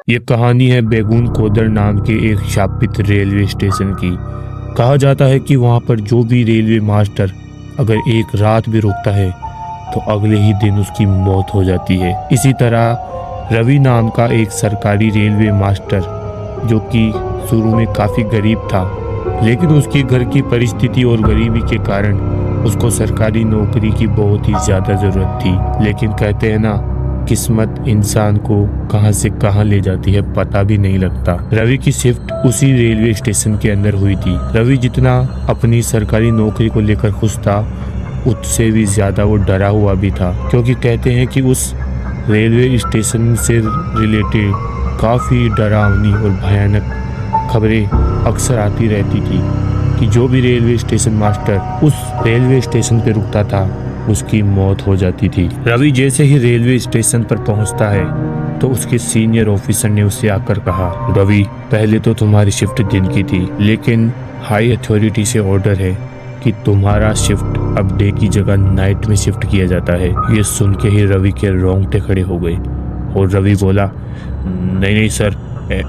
ये कहानी है बेगून कोदर नाम के एक शापित रेलवे स्टेशन की। कहा जाता है कि वहाँ पर जो भी रेलवे मास्टर अगर एक रात भी रुकता है तो अगले ही दिन उसकी मौत हो जाती है। इसी तरह रवि नाम का एक सरकारी रेलवे मास्टर, जो कि शुरू में काफ़ी गरीब था, लेकिन उसके घर की परिस्थिति और गरीबी के कारण उसको सरकारी नौकरी की बहुत ही ज़्यादा ज़रूरत थी। लेकिन कहते हैं ना, किस्मत इंसान को कहां से कहां ले जाती है पता भी नहीं लगता। रवि की शिफ्ट उसी रेलवे स्टेशन के अंदर हुई थी। रवि जितना अपनी सरकारी नौकरी को लेकर खुश था, उससे भी ज़्यादा वो डरा हुआ भी था, क्योंकि कहते हैं कि उस रेलवे स्टेशन से रिलेटेड काफ़ी डरावनी और भयानक खबरें अक्सर आती रहती थी कि जो भी रेलवे स्टेशन मास्टर उस रेलवे स्टेशन पे रुकता था उसकी मौत हो जाती थी। रवि जैसे ही रेलवे स्टेशन पर पहुंचता है तो उसके सीनियर ऑफिसर ने उससे आकर कहा, रवि, पहले तो तुम्हारी शिफ्ट दिन की थी, लेकिन हाई अथॉरिटी से ऑर्डर है कि तुम्हारा शिफ्ट अब डे की जगह नाइट में शिफ्ट किया जाता है। ये सुन के ही रवि के रोंगटे खड़े हो गए और रवि बोला, नहीं नहीं सर,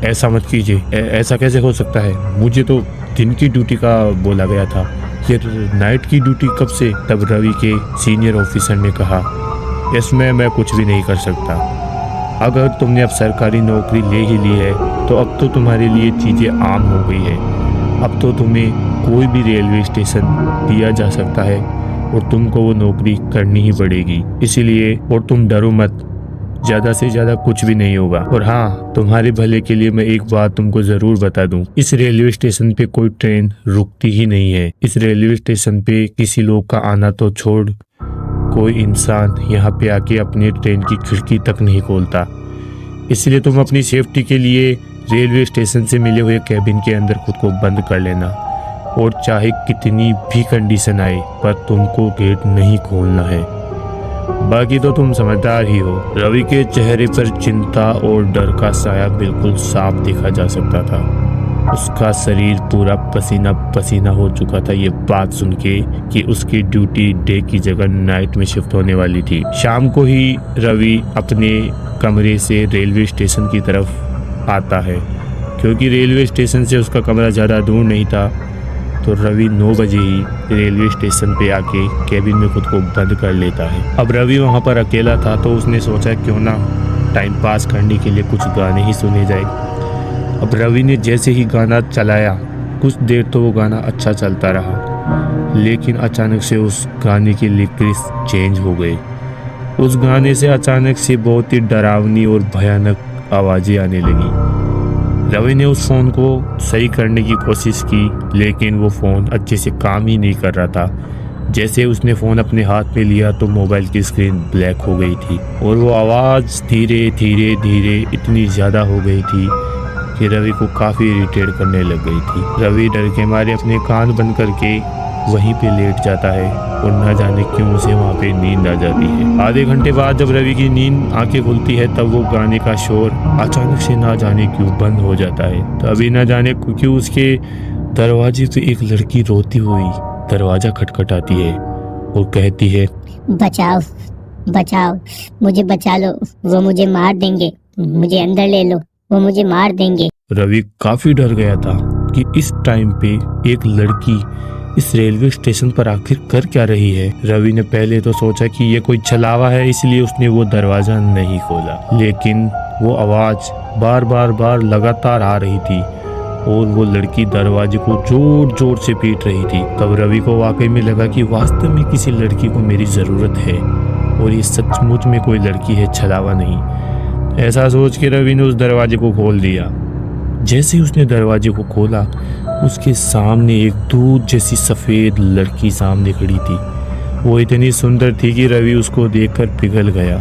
ऐसा मत कीजिए, ऐसा कैसे हो सकता है, मुझे तो दिन की ड्यूटी का बोला गया था, फिर नाइट की ड्यूटी कब से? तब रवि के सीनियर ऑफिसर ने कहा, इसमें मैं कुछ भी नहीं कर सकता। अगर तुमने अब सरकारी नौकरी ले ही ली है तो अब तो तुम्हारे लिए चीज़ें आम हो गई है। अब तो तुम्हें कोई भी रेलवे स्टेशन दिया जा सकता है और तुमको वो नौकरी करनी ही पड़ेगी। इसीलिए और तुम डरो मत, ज़्यादा से ज़्यादा कुछ भी नहीं होगा। और हाँ, तुम्हारे भले के लिए मैं एक बात तुमको ज़रूर बता दूं, इस रेलवे स्टेशन पे कोई ट्रेन रुकती ही नहीं है। इस रेलवे स्टेशन पे किसी लोग का आना तो छोड़, कोई इंसान यहाँ पे आके अपनी ट्रेन की खिड़की तक नहीं खोलता। इसलिए तुम अपनी सेफ्टी के लिए रेलवे स्टेशन से मिले हुए कैबिन के अंदर खुद को बंद कर लेना, और चाहे कितनी भी कंडीशन आए पर तुमको गेट नहीं खोलना है। बाकी तो तुम समझदार ही हो। रवि के चेहरे पर चिंता और डर का साया बिल्कुल साफ देखा जा सकता था। उसका शरीर पूरा पसीना पसीना हो चुका था ये बात सुन के कि उसकी ड्यूटी डे की जगह नाइट में शिफ्ट होने वाली थी। शाम को ही रवि अपने कमरे से रेलवे स्टेशन की तरफ आता है। क्योंकि रेलवे स्टेशन से उसका कमरा ज़्यादा दूर नहीं था, तो रवि 9 बजे ही रेलवे स्टेशन पे आके कैबिन में खुद को बंद कर लेता है। अब रवि वहाँ पर अकेला था तो उसने सोचा क्यों ना टाइम पास करने के लिए कुछ गाने ही सुने जाए। अब रवि ने जैसे ही गाना चलाया, कुछ देर तो वो गाना अच्छा चलता रहा, लेकिन अचानक से उस गाने की लिरिक्स चेंज हो गए। उस गाने से अचानक से बहुत ही डरावनी और भयानक आवाज़ें आने लगी। रवि ने उस फ़ोन को सही करने की कोशिश की, लेकिन वो फ़ोन अच्छे से काम ही नहीं कर रहा था। जैसे उसने फ़ोन अपने हाथ में लिया तो मोबाइल की स्क्रीन ब्लैक हो गई थी और वो आवाज़ धीरे धीरे धीरे इतनी ज़्यादा हो गई थी कि रवि को काफ़ी इरिटेट करने लग गई थी। रवि डर के मारे अपने कान बंद करके वहीं पे लेट जाता है और न जाने क्यों उसे वहाँ पे नींद आ जाती है। आधे घंटे बाद जब रवि की नींद आंखें खुलती है तब वो गाने का शोर अचानक से ना जाने क्यों बंद हो जाता है। तभी न जाने क्यों उसके दरवाजे पे एक लड़की रोती हुई दरवाजा खटखटाती है और कहती है, बचाओ बचाओ, मुझे बचा लो, वो मुझे मार देंगे, मुझे अंदर ले लो, वो मुझे मार देंगे। रवि काफी डर गया था कि इस टाइम पे एक लड़की इस रेलवे स्टेशन पर आखिर कर क्या रही है। रवि ने पहले तो सोचा कि ये कोई छलावा है, इसलिए उसने वो दरवाजा नहीं खोला, लेकिन वो आवाज बार लगातार आ रही थी और वो लड़की दरवाजे को जोर जोर से पीट रही थी। तब रवि को वाकई में लगा कि वास्तव में किसी लड़की को मेरी जरूरत है और ये सचमुच में कोई लड़की है, छलावा नहीं। ऐसा सोच के रवि ने उस दरवाजे को खोल दिया। जैसे ही उसने दरवाजे को खोला, उसके सामने एक दूध जैसी सफ़ेद लड़की सामने खड़ी थी। वो इतनी सुंदर थी कि रवि उसको देखकर पिघल गया।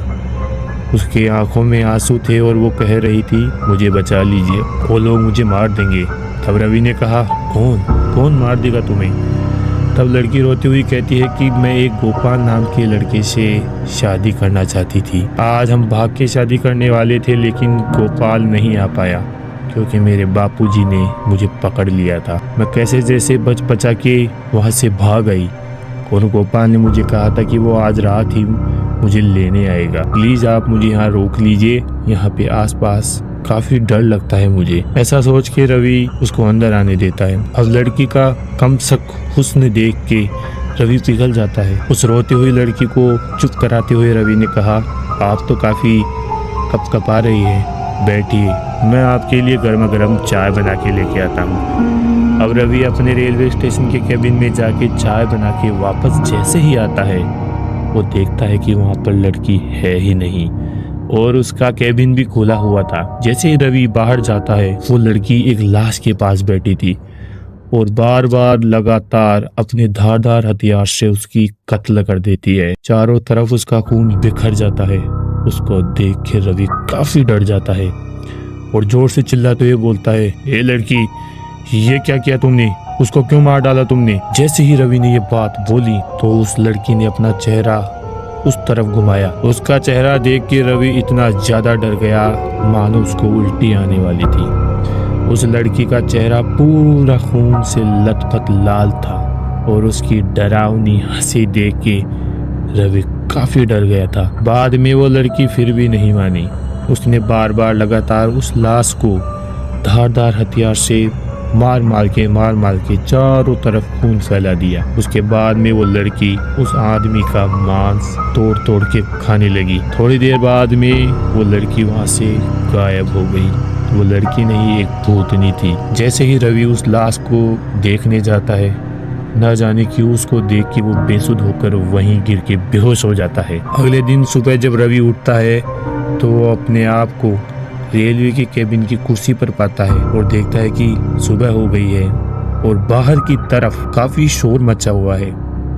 उसके आंखों में आंसू थे और वो कह रही थी, मुझे बचा लीजिए, वो लोग मुझे मार देंगे। तब रवि ने कहा, कौन मार देगा तुम्हें? तब लड़की रोती हुई कहती है कि मैं एक गोपाल नाम के लड़के से शादी करना चाहती थी। आज हम भाग के शादी करने वाले थे, लेकिन गोपाल नहीं आ पाया क्योंकि मेरे बापूजी ने मुझे पकड़ लिया था। मैं कैसे जैसे बचा के वहाँ से भाग गई और गोपाल ने मुझे कहा था कि वो आज रात ही मुझे लेने आएगा। प्लीज आप मुझे यहाँ रोक लीजिए, यहाँ पे आसपास काफी डर लगता है मुझे। ऐसा सोच के रवि उसको अंदर आने देता है। अब लड़की का कम सक हुस्न देख के रवि पिघल जाता है। उस रोती हुई लड़की को चुप कराते हुए रवि ने कहा, आप तो काफी कपकपा रही है, बैठिए, मैं आपके लिए गर्मा गर्म चाय बना के लेके आता हूँ। अब रवि अपने रेलवे स्टेशन के केबिन में जाके चाय बना के वापस जैसे ही आता है, वो देखता है कि वहाँ पर लड़की है ही नहीं और उसका केबिन भी खुला हुआ था। जैसे ही रवि बाहर जाता है, वो लड़की एक लाश के पास बैठी थी और बार बार लगातार अपने धारदार हथियार से उसकी कत्ल कर देती है। चारों तरफ उसका खून बिखर जाता है। उसको देख के रवि काफी डर जाता है और जोर से चिल्लाते हुए बोलता है, ए लड़की, ये क्या किया तुमने? उसको क्यों मार डाला तुमने? जैसे ही रवि ने ये बात बोली तो उस लड़की ने अपना चेहरा उस तरफ घुमाया। उसका चेहरा देख के रवि इतना ज्यादा डर गया मानो उसको उल्टी आने वाली थी। उस लड़की का चेहरा पूरा खून से लथपथ लाल था और उसकी डरावनी हंसी देख के रवि काफी डर गया था। बाद में वो लड़की फिर भी नहीं मानी। उसने बार बार लगातार उस लाश को धारदार हथियार से मार मार के चारों तरफ खून फैला दिया। उसके बाद में वो लड़की उस आदमी का मांस तोड़ तोड़ के खाने लगी। थोड़ी देर बाद में वो लड़की वहां से गायब हो गई। वो लड़की नहीं, एक भूतनी थी। जैसे ही रवि उस लाश को देखने जाता है, न जाने क्यों उसको देख के वो बेसुध होकर वहीं गिर के बेहोश हो जाता है। अगले दिन सुबह जब रवि उठता है तो वो अपने आप को रेलवे के केबिन की कुर्सी पर पाता है और देखता है कि सुबह हो गई है और बाहर की तरफ काफी शोर मचा हुआ है।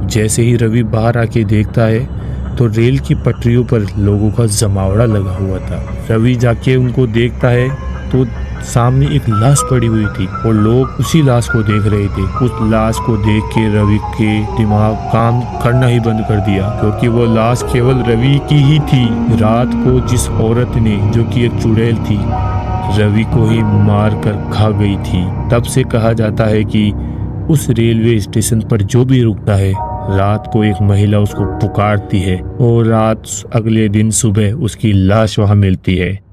जैसे ही रवि बाहर आके देखता है तो रेल की पटरियों पर लोगों का जमावड़ा लगा हुआ था। रवि जाके उनको देखता है तो सामने एक लाश पड़ी हुई थी और लोग उसी लाश को देख रहे थे। उस लाश को देख के रवि के दिमाग काम करना ही बंद कर दिया, क्योंकि वो लाश केवल रवि की ही थी। रात को जिस औरत ने, जो कि एक चुड़ैल थी, रवि को ही मार कर खा गई थी। तब से कहा जाता है कि उस रेलवे स्टेशन पर जो भी रुकता है, रात को एक महिला उसको पुकारती है और रात अगले दिन सुबह उसकी लाश वहां मिलती है।